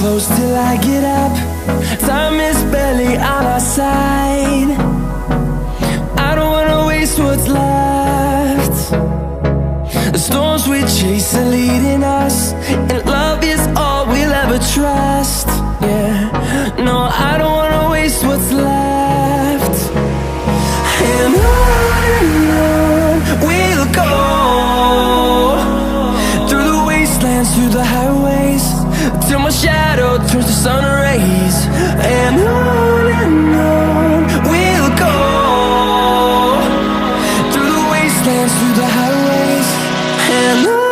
close till I get up. Time is barely on our side. I don't wanna waste what's left. The storms we chase are leading us, and love is all we'll ever trust. Yeah, no, I don't wanna waste what's left. And on we'll go, through the wastelands, through the highways, till my shadow turns to sun rays. And on we'll go, through the wastelands, through the highways, and on.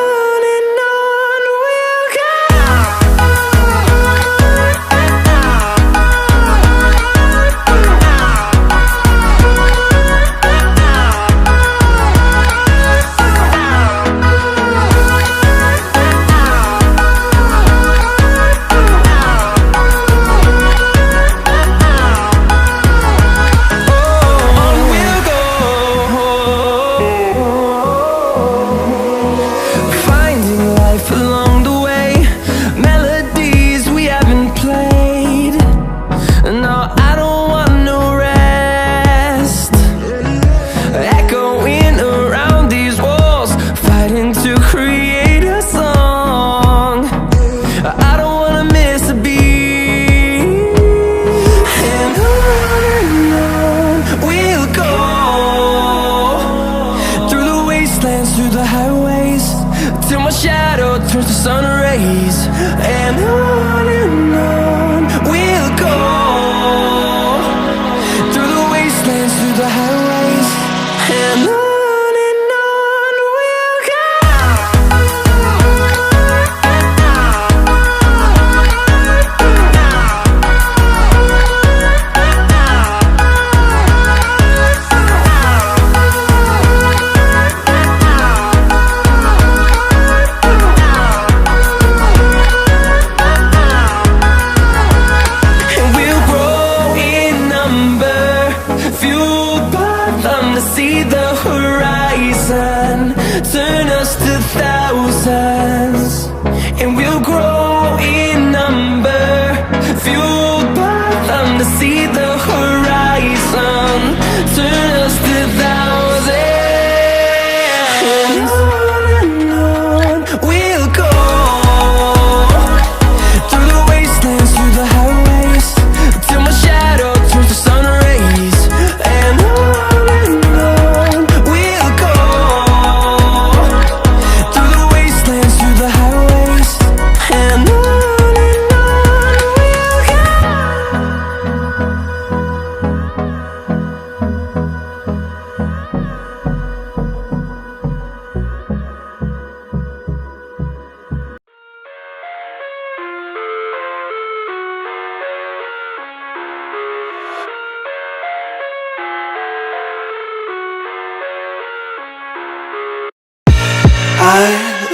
I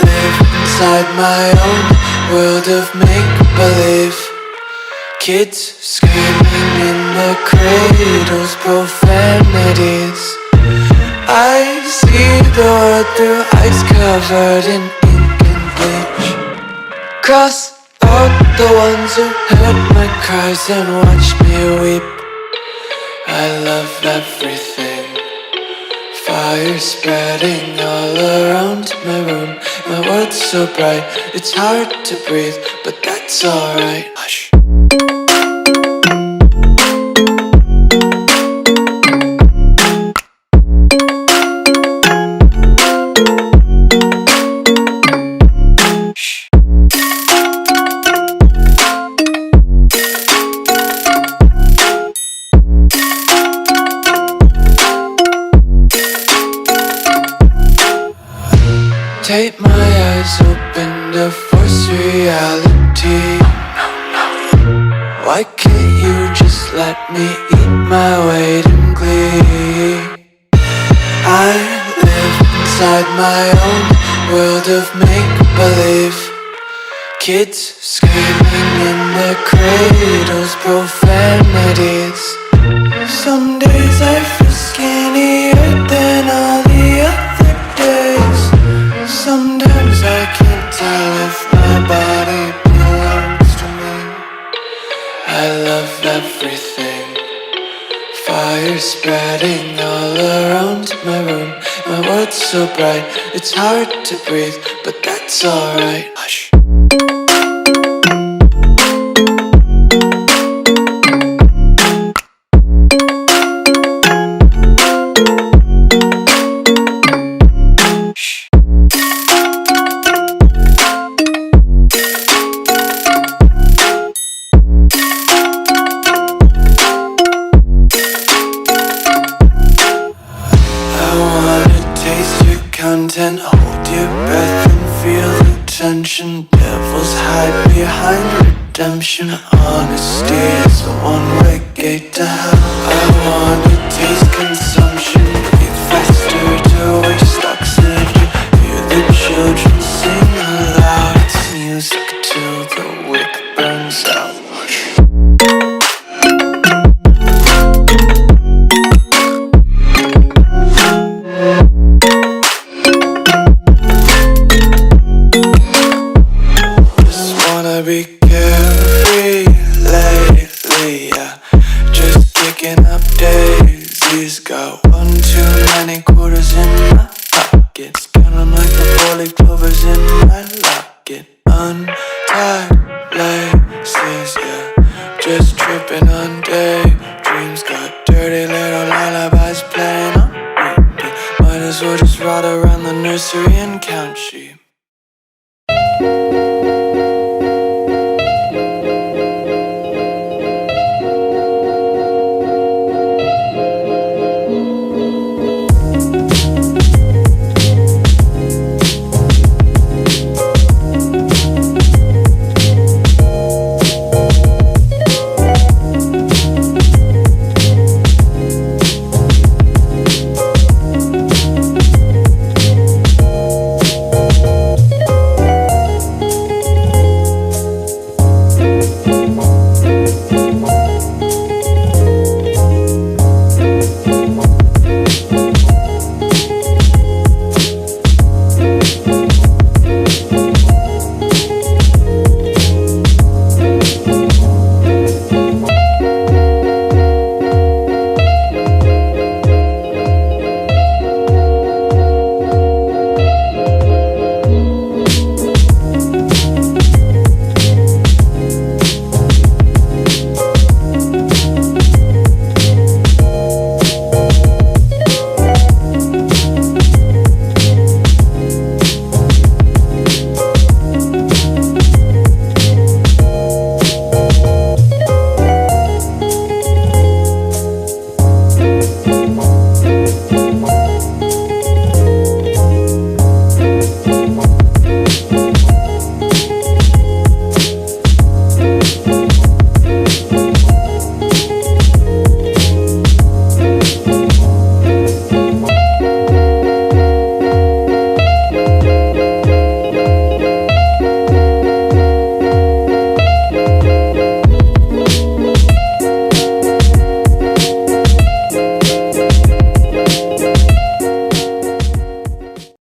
live inside my own world of make-believe. Kids screaming in their cradles, profanities. I see the world through ice covered in ink and bleach. Cross out the ones who heard my cries and watched me weep. I love everything. Fire spreading all around my room. My world's so bright, it's hard to breathe, but that's alright. Hush. Tape my eyes open to force reality. Why can't you just let me eat my weight in glee? I live inside my own world of make-believe. Kids screaming in their cradles, profanities. Some days I feel skinnier than all the other days. Sometimes I can't tell if my body belongs to me. everything. Fire spreading all around my room. My world's so bright, it's hard to breathe, but that's alright. Hush. Content, hold your breath and feel the tension. Devils hide behind redemption. Honesty is a one-way gate to hell. I wanna taste consumption. Breathe faster to waste oxygen. Hear the children sing aloud. It's music till the wick burns out. Be carefree lately, yeah. Just picking up daisies. Got one too many quarters in my pockets. Counting like the 4-leaf clovers in